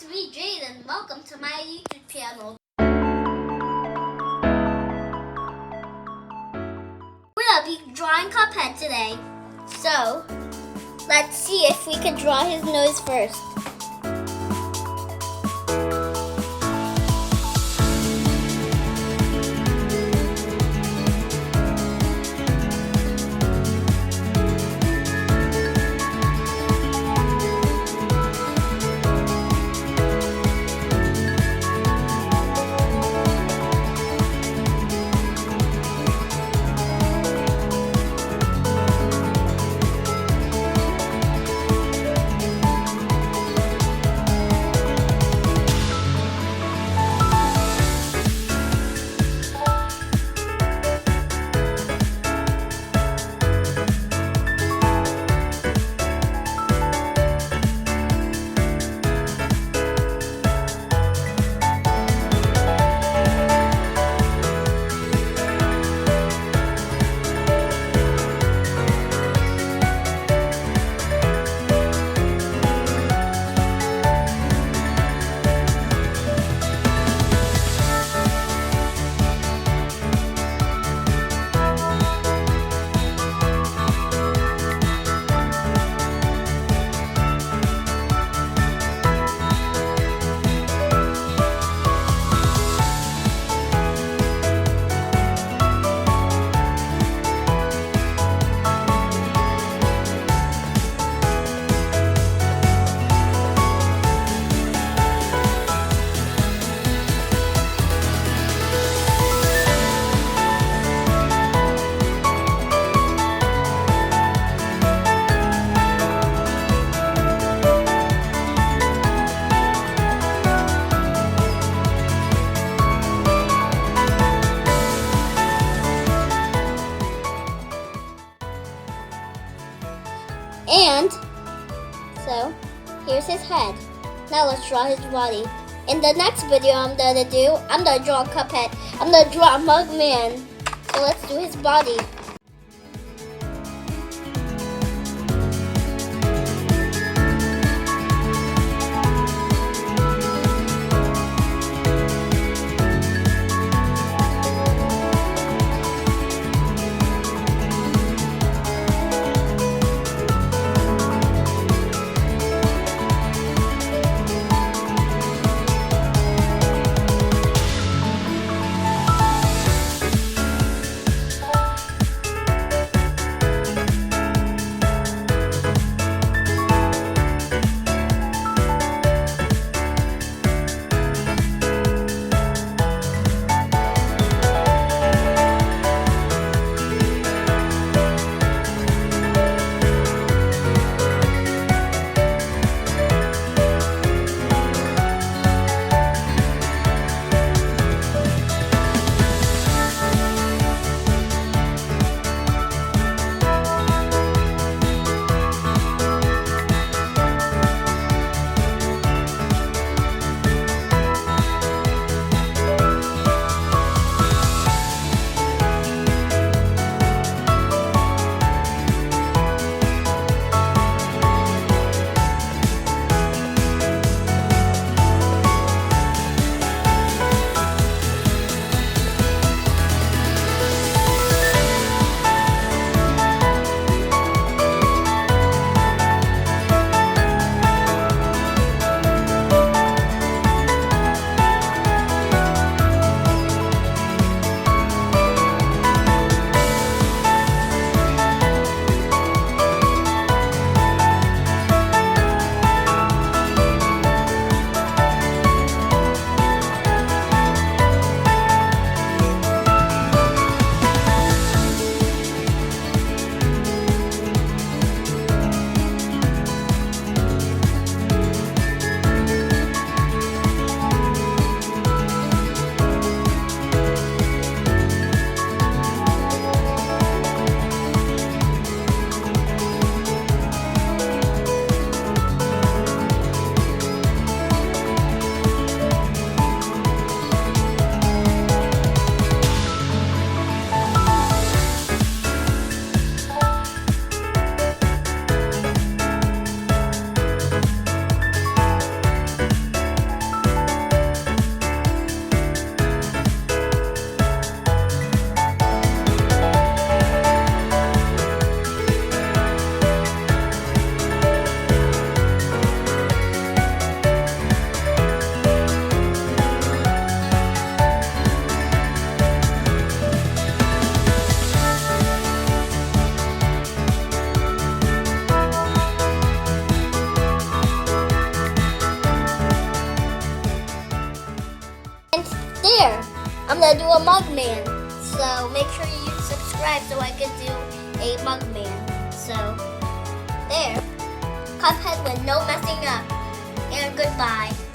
it's me, Jade, and welcome to my YouTube channel. We're gonna be drawing Cuphead today. So, let's see if we can draw his nose first. And so here's his head. Now let's draw his body. In the next video I'm gonna draw Cuphead. I'm gonna draw Mugman. So let's do his body. gonna do a Mugman. So make sure you subscribe so I can do a Mugman. So there. Cuphead with no messing up. And goodbye.